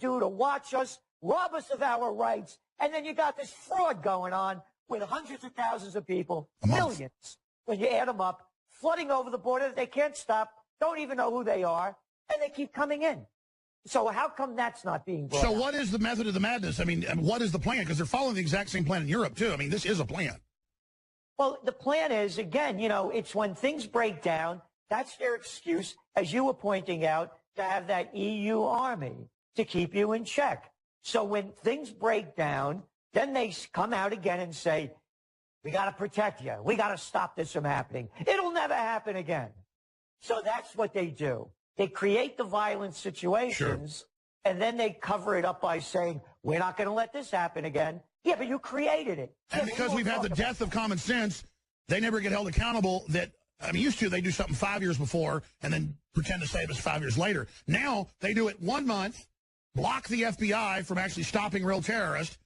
do to watch us, rob us of our rights, and then you got this fraud going on with hundreds of thousands of people, millions, when you add them up, flooding over the border that they can't stop, don't even know who they are, and they keep coming in. So how come that's not being brought out? What is the method of the madness? I mean, what is the plan? Because they're following the exact same plan in Europe, too. I mean, this is a plan. Well, the plan is, again, you know, it's when things break down, that's their excuse, as you were pointing out, to have that EU army to keep you in check. So when things break down, then they come out again and say, we got to protect you. We got to stop this from happening. It'll never happen again. So that's what they do. They create the violent situations, and then they cover it up by saying, we're not going to let this happen again. Yeah, but you created it. And because we've had the death of common sense, they never get held accountable. That, I mean, used to, they do something 5 years before and then pretend to save us 5 years later. Now, they do it 1 month, block the FBI from actually stopping real terrorists,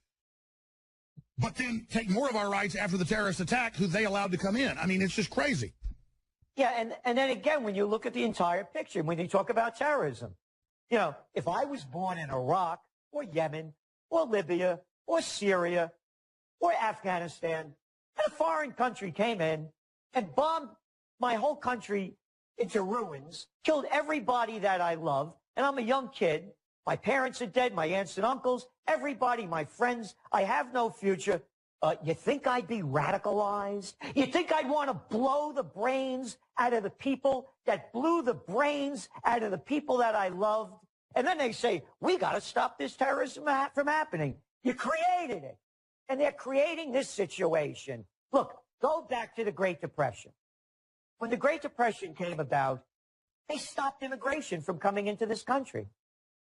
but then take more of our rights after the terrorist attack, who they allowed to come in. I mean, it's just crazy. Yeah, and then again, when you look at the entire picture, when you talk about terrorism, you know, if I was born in Iraq or Yemen or Libya or Syria or Afghanistan, and a foreign country came in and bombed my whole country into ruins, killed everybody that I love, and I'm a young kid, my parents are dead, my aunts and uncles, everybody, my friends, I have no future. You think I'd be radicalized? You think I'd want to blow the brains out of the people that blew the brains out of the people that I loved? And then they say, we got to stop this terrorism from happening. You created it. And they're creating this situation. Look, go back to the Great Depression. When the Great Depression came about, they stopped immigration from coming into this country.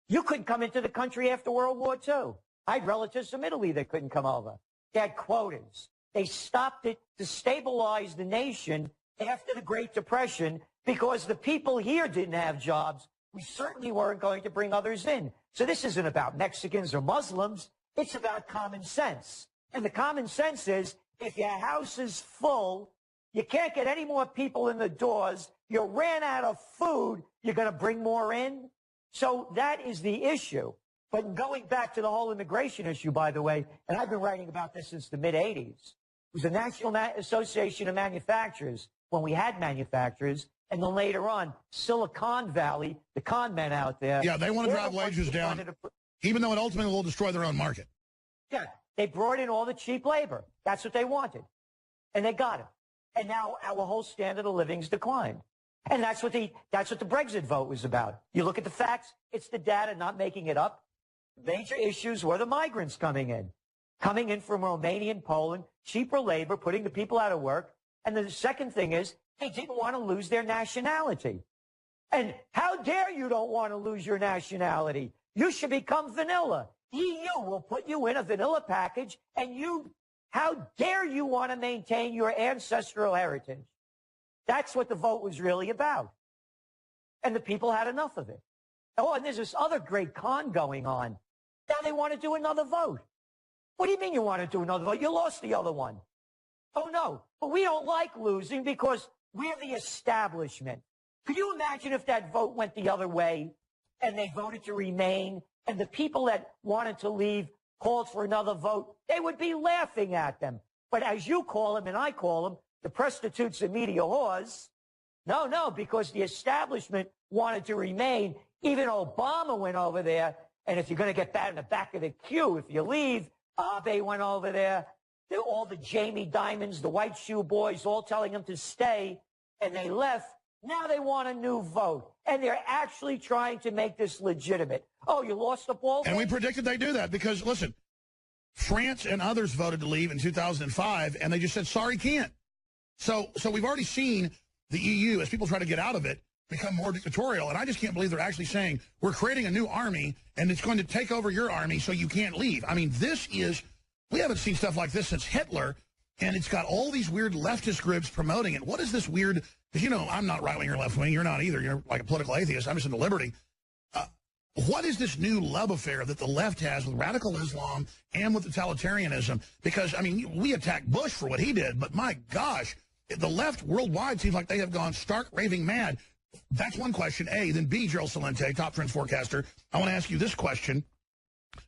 You couldn't come into the country after World War II. I had relatives from Italy that couldn't come over. They had quotas. They stopped it to stabilize the nation after the Great Depression because the people here didn't have jobs. We certainly weren't going to bring others in. So this isn't about Mexicans or Muslims. It's about common sense. And the common sense is if your house is full, you can't get any more people in the doors, you ran out of food, you're going to bring more in? So that is the issue. But going back to the whole immigration issue, by the way, and I've been writing about this since the mid-'80s, it was the National Association of Manufacturers, when we had manufacturers, and then later on, Silicon Valley, the con men out there. Yeah, they want to drive wages down, even though it ultimately will destroy their own market. Yeah, they brought in all the cheap labor. That's what they wanted. And they got it. And now our whole standard of living's declined. And that's what the Brexit vote was about. You look at the facts, it's the data, not making it up. Major issues were the migrants coming in from Romania and Poland, cheaper labor, putting the people out of work. And the second thing is they didn't want to lose their nationality. And how dare you don't want to lose your nationality? You should become vanilla. EU will put you in a vanilla package, and how dare you want to maintain your ancestral heritage? That's what the vote was really about. And the people had enough of it. Oh, and there's this other great con going on. Now they want to do another vote. What do you mean you want to do another vote? You lost the other one. Oh, no. But we don't like losing because we're the establishment. Could you imagine if that vote went the other way and they voted to remain and the people that wanted to leave called for another vote? They would be laughing at them. But as you call them and I call them, the prostitutes and media whores, no, because the establishment wanted to remain. Even Obama went over there, and if you're going to get that in the back of the queue, if you leave, Abe went over there. All the Jamie Dimons, the White Shoe Boys, all telling them to stay, and they left. Now they want a new vote, and they're actually trying to make this legitimate. Oh, you lost the ball? And we predicted they'd do that because, listen, France and others voted to leave in 2005, and they just said, sorry, can't. So we've already seen the EU, as people try to get out of it, become more dictatorial. And I just can't believe they're actually saying, we're creating a new army, and it's going to take over your army so you can't leave. I mean, we haven't seen stuff like this since Hitler, and it's got all these weird leftist groups promoting it. What is this weird, because, you know, I'm not right-wing or left-wing. You're not either. You're like a political atheist. I'm just into liberty. What is this new love affair that the left has with radical Islam and with totalitarianism? Because, I mean, we attack Bush for what he did, but my gosh, the left worldwide seems like they have gone stark raving mad. That's one question, A. Then B, Gerald Celente, top trends forecaster. I want to ask you this question.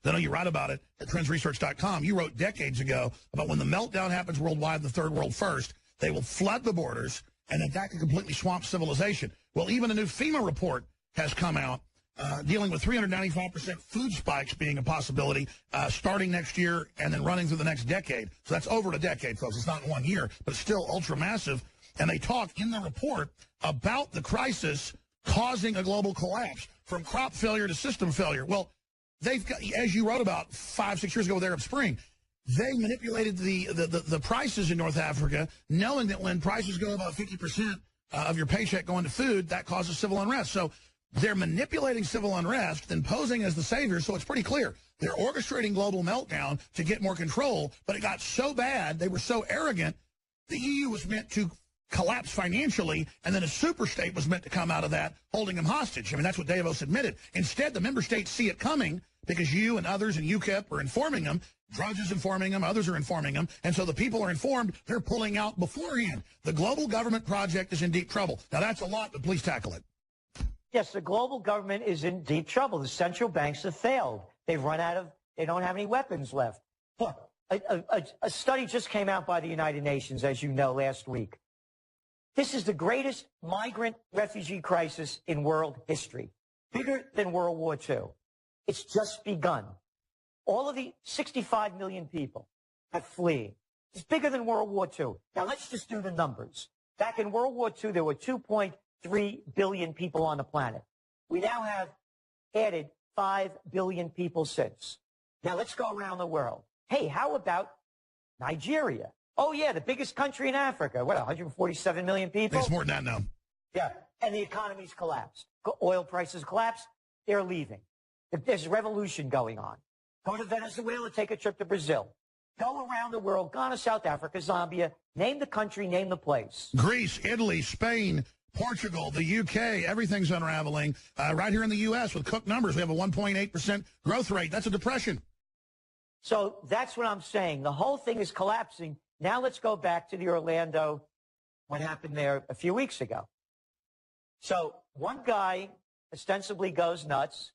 I know you write about it at trendsresearch.com. You wrote decades ago about when the meltdown happens worldwide, the third world first, they will flood the borders, and that can completely swamp civilization. Well, even a new FEMA report has come out dealing with 395% food spikes being a possibility starting next year and then running through the next decade. So that's over a decade, folks. It's not in 1 year, but it's still ultra massive. And they talk in the report about the crisis causing a global collapse, from crop failure to system failure. Well, they've got, as you wrote about 5-6 years ago with Arab Spring, they manipulated the prices in North Africa, knowing that when prices go about 50% of your paycheck going to food, that causes civil unrest. So they're manipulating civil unrest, then posing as the saviors, so it's pretty clear. They're orchestrating global meltdown to get more control, but it got so bad, they were so arrogant, the EU was meant to collapse financially, and then a super state was meant to come out of that, holding them hostage. I mean, that's what Davos admitted. Instead, the member states see it coming because you and others and UKIP are informing them. Drudge is informing them. Others are informing them. And so the people are informed. They're pulling out beforehand. The global government project is in deep trouble. Now, that's a lot, but please tackle it. Yes, the global government is in deep trouble. The central banks have failed. They've run out of, they don't have any weapons left. Look, a study just came out by the United Nations, as you know, last week. This is the greatest migrant refugee crisis in world history, bigger than World War II. It's just begun. All of the 65 million people have fleeing. It's bigger than World War II. Now, let's just do the numbers. Back in World War II, there were 2.3 billion people on the planet. We now have added 5 billion people since. Now, let's go around the world. Hey, how about Nigeria? Oh, yeah, the biggest country in Africa. What, 147 million people? It's more than that now. Yeah, and the economy's collapsed. Oil prices collapsed. They're leaving. There's a revolution going on. Go to Venezuela, take a trip to Brazil. Go around the world, Ghana, South Africa, Zambia. Name the country, name the place. Greece, Italy, Spain, Portugal, the UK, everything's unraveling. Right here in the U.S. with Cook numbers, we have a 1.8% growth rate. That's a depression. So that's what I'm saying. The whole thing is collapsing. Now let's go back to the Orlando, what happened there a few weeks ago. So one guy ostensibly goes nuts,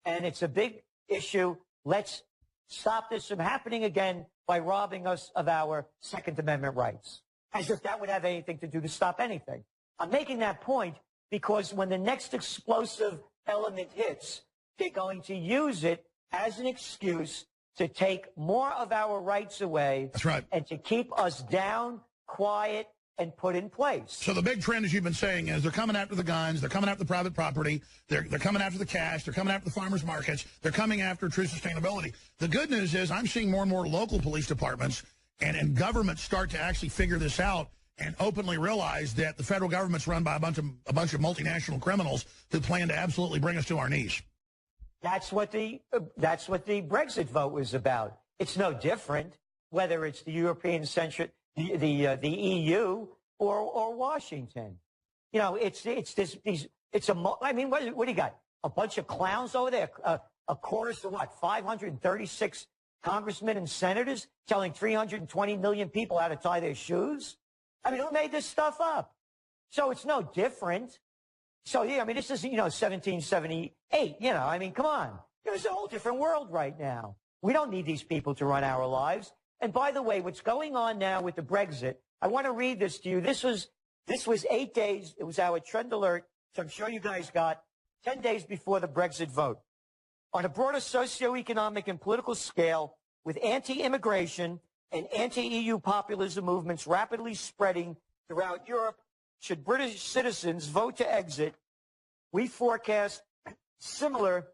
and it's a big issue. Let's stop this from happening again by robbing us of our Second Amendment rights, as if that would have anything to do to stop anything. I'm making that point because when the next explosive element hits, they're going to use it as an excuse to take more of our rights away. That's right. And to keep us down, quiet, and put in place. So the big trend, as you've been saying, is they're coming after the guns, they're coming after the private property, they're coming after the cash, they're coming after the farmers markets, they're coming after true sustainability. The good news is I'm seeing more and more local police departments and governments start to actually figure this out and openly realize that the federal government's run by a bunch of multinational criminals who plan to absolutely bring us to our knees. That's what the Brexit vote was about. It's no different whether it's the European-centric, the EU or Washington. You know, I mean, what do you got? A bunch of clowns over there, a chorus of what? 536 congressmen and senators telling 320 million people how to tie their shoes? I mean, who made this stuff up? So it's no different. So, yeah, I mean, this is, 1778, I mean, come on. There's a whole different world right now. We don't need these people to run our lives. And by the way, what's going on now with the Brexit, I want to read this to you. This was 8 days. It was our trend alert, so I'm sure you guys got 10 days before the Brexit vote. On a broader socioeconomic and political scale, with anti-immigration and anti-EU populism movements rapidly spreading throughout Europe, should British citizens vote to exit, we forecast similar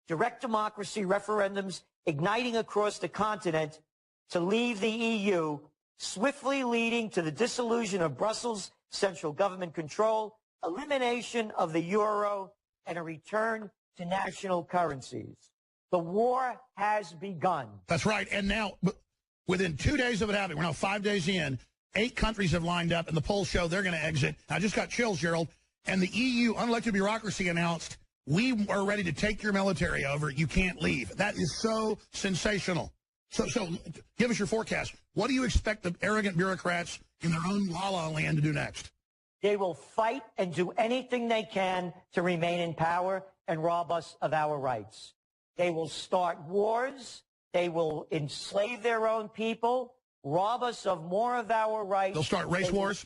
direct democracy referendums igniting across the continent to leave the EU, swiftly leading to the dissolution of Brussels' central government control, elimination of the euro, and a return to national currencies. The war has begun. That's right. And now, within 2 days of it happening, we're now 5 days in, 8 countries have lined up, and the polls show they're going to exit. I just got chills, Gerald. And the EU unelected bureaucracy announced, we are ready to take your military over. You can't leave. That is so sensational. So give us your forecast. What do you expect the arrogant bureaucrats in their own la-la land to do next? They will fight and do anything they can to remain in power and rob us of our rights. They will start wars. They will enslave their own people, rob us of more of our rights. They'll start race wars?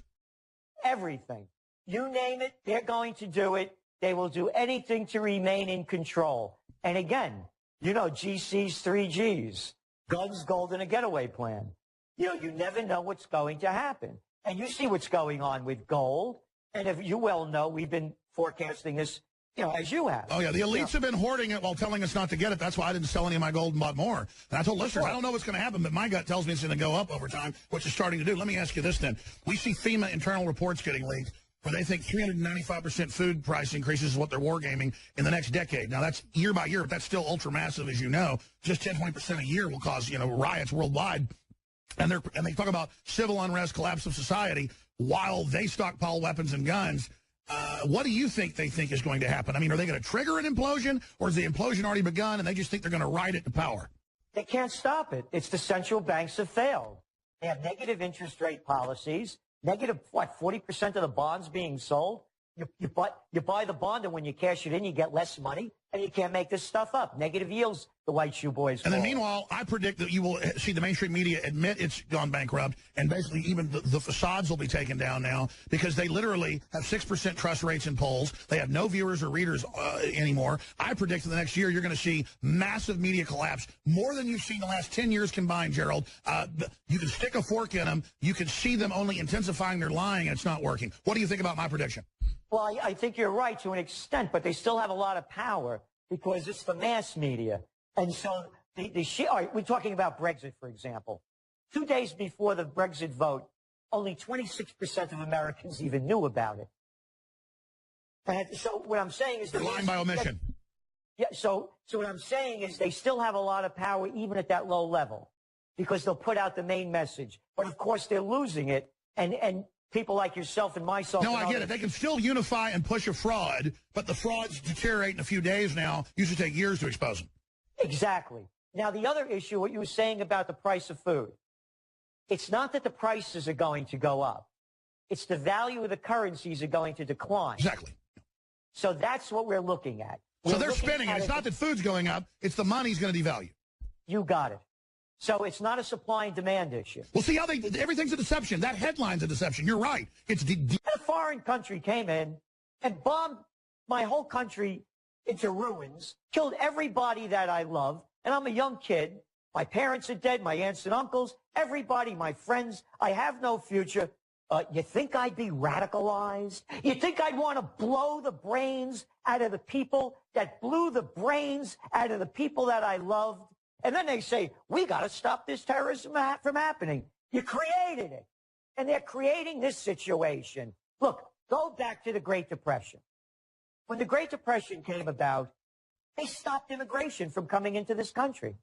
Everything. You name it, they're going to do it. They will do anything to remain in control. And again, you know, GC's 3Gs, guns, gold, and a getaway plan. You know, you never know what's going to happen. And you see what's going on with gold. And if you well know, we've been forecasting this, you know, as you have. Oh, yeah. The elites have been hoarding it while telling us not to get it. That's why I didn't sell any of my gold and bought more. And I told listeners, I don't know what's going to happen, but my gut tells me it's going to go up over time, which is starting to do. Let me ask you this then. We see FEMA internal reports getting leaked where they think 395% food price increases is what they're wargaming in the next decade. Now, that's year by year, but that's still ultra massive, as you know. Just 10-20% a year will cause, you know, riots worldwide. And they talk about civil unrest, collapse of society, while they stockpile weapons and guns. What do you think they think is going to happen? I mean, are they going to trigger an implosion, or has the implosion already begun and they just think they're going to ride it to power? They can't stop it. It's the central banks have failed. They have negative interest rate policies, negative, 40% of the bonds being sold? You buy the bond, and when you cash it in, you get less money, and you can't make this stuff up. Negative yields, the white shoe boys. And then meanwhile, I predict that you will see the mainstream media admit it's gone bankrupt, and basically even the facades will be taken down now because they literally have 6% trust rates in polls. They have no viewers or readers anymore. I predict in the next year you're going to see massive media collapse, more than you've seen the last 10 years combined, Gerald. You can stick a fork in them. You can see them only intensifying their lying, and it's not working. What do you think about my prediction? Well, I think you're right to an extent, but they still have a lot of power because it's the mass media. And so all right, we're talking about Brexit, for example. 2 days before the Brexit vote, only 26% of Americans even knew about it. And so what I'm saying is... They're lying by omission. Yeah, so what I'm saying is they still have a lot of power even at that low level because they'll put out the main message. But, of course, they're losing it, and people like yourself and myself. No, I get it. They can still unify and push a fraud, but the frauds deteriorate in a few days now. Usually take years to expose them. Exactly. Now, the other issue, what you were saying about the price of food, it's not that the prices are going to go up. It's the value of the currencies are going to decline. Exactly. So that's what we're looking at. So they're spinning it. It's not that food's going up. It's the money's going to devalue. You got it. So it's not a supply and demand issue. Well, see how everything's a deception. That headline's a deception. You're right. It's a foreign country came in and bombed my whole country into ruins, killed everybody that I love, and I'm a young kid. My parents are dead, my aunts and uncles, everybody, my friends. I have no future. You think I'd be radicalized? You think I'd want to blow the brains out of the people that blew the brains out of the people that I loved? And then they say, we got to stop this terrorism from happening. You created it. And they're creating this situation. Look, go back to the Great Depression. When the Great Depression came about, they stopped immigration from coming into this country.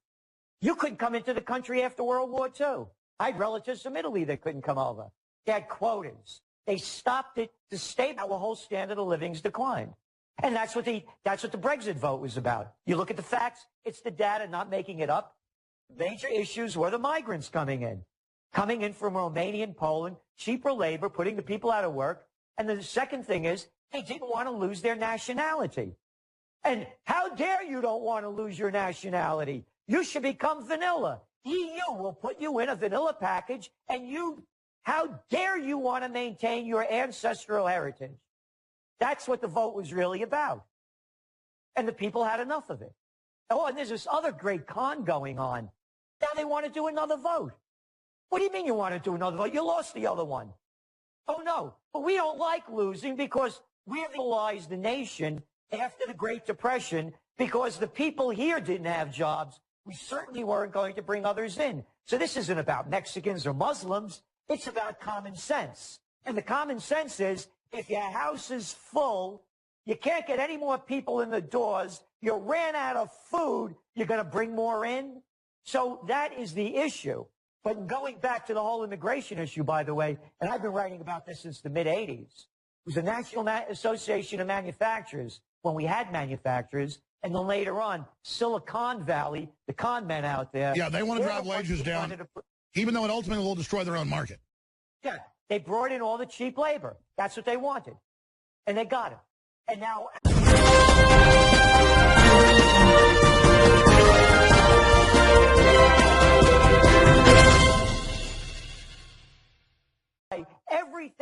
You couldn't come into the country after World War II. I had relatives from Italy that couldn't come over. They had quotas. They stopped it to stay. Our whole standard of living's declined. And that's what the Brexit vote was about. You look at the facts, it's the data, not making it up. Major issues were the migrants coming in from Romania and Poland, cheaper labor, putting the people out of work. And the second thing is they didn't want to lose their nationality. And how dare you don't want to lose your nationality? You should become vanilla. EU will put you in a vanilla package, and how dare you want to maintain your ancestral heritage? That's what the vote was really about. And the people had enough of it. Oh, and there's this other great con going on. Now they want to do another vote. What do you mean you want to do another vote? You lost the other one. Oh, no. But we don't like losing because we realized the nation after the Great Depression because the people here didn't have jobs. We certainly weren't going to bring others in. So this isn't about Mexicans or Muslims. It's about common sense. And the common sense is if your house is full, you can't get any more people in the doors, you ran out of food, you're going to bring more in? So that is the issue. But going back to the whole immigration issue, by the way, and I've been writing about this since the mid-'80s, it was the National Association of Manufacturers, when we had manufacturers, and then later on, Silicon Valley, the con men out there. Yeah, they want to drive wages down, even though it ultimately will destroy their own market. Yeah, they brought in all the cheap labor. That's what they wanted. And they got it. And now...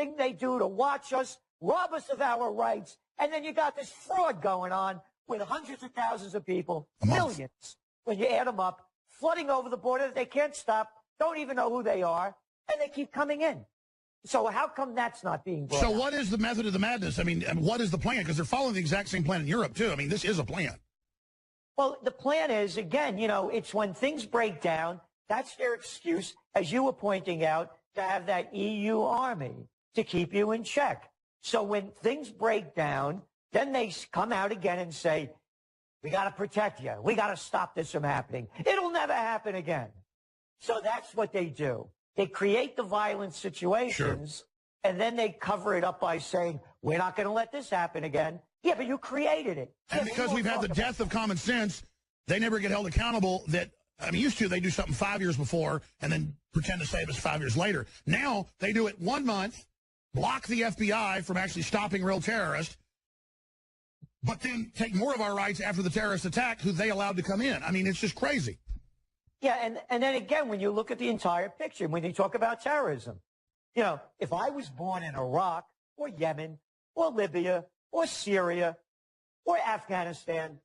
everything they do to watch us, rob us of our rights, and then you got this fraud going on with hundreds of thousands of people, millions, when you add them up, flooding over the border that they can't stop, don't even know who they are, and they keep coming in. So how come that's not being brought So out? what is the method of the madness? I mean, and what is the plan? Because they're following the exact same plan in Europe, too. I mean, this is a plan. Well, the plan is, again, it's when things break down, that's their excuse, as you were pointing out, to have that EU army to keep you in check. So when things break down, then they come out again and say, we got to protect you. We got to stop this from happening. It'll never happen again. So that's what they do. They create the violent situations, and then they cover it up by saying, we're not going to let this happen again. Yeah, but you created it. And because we've had the death of common sense, they never get held accountable that, I mean, used to, they do something 5 years before and then pretend to say it was 5 years later. Now they do it 1 month, block the FBI from actually stopping real terrorists, but then take more of our rights after the terrorist attack, who they allowed to come in. I mean, it's just crazy. Yeah, and then again, when you look at the entire picture, when you talk about terrorism, if I was born in Iraq or Yemen or Libya or Syria or Afghanistan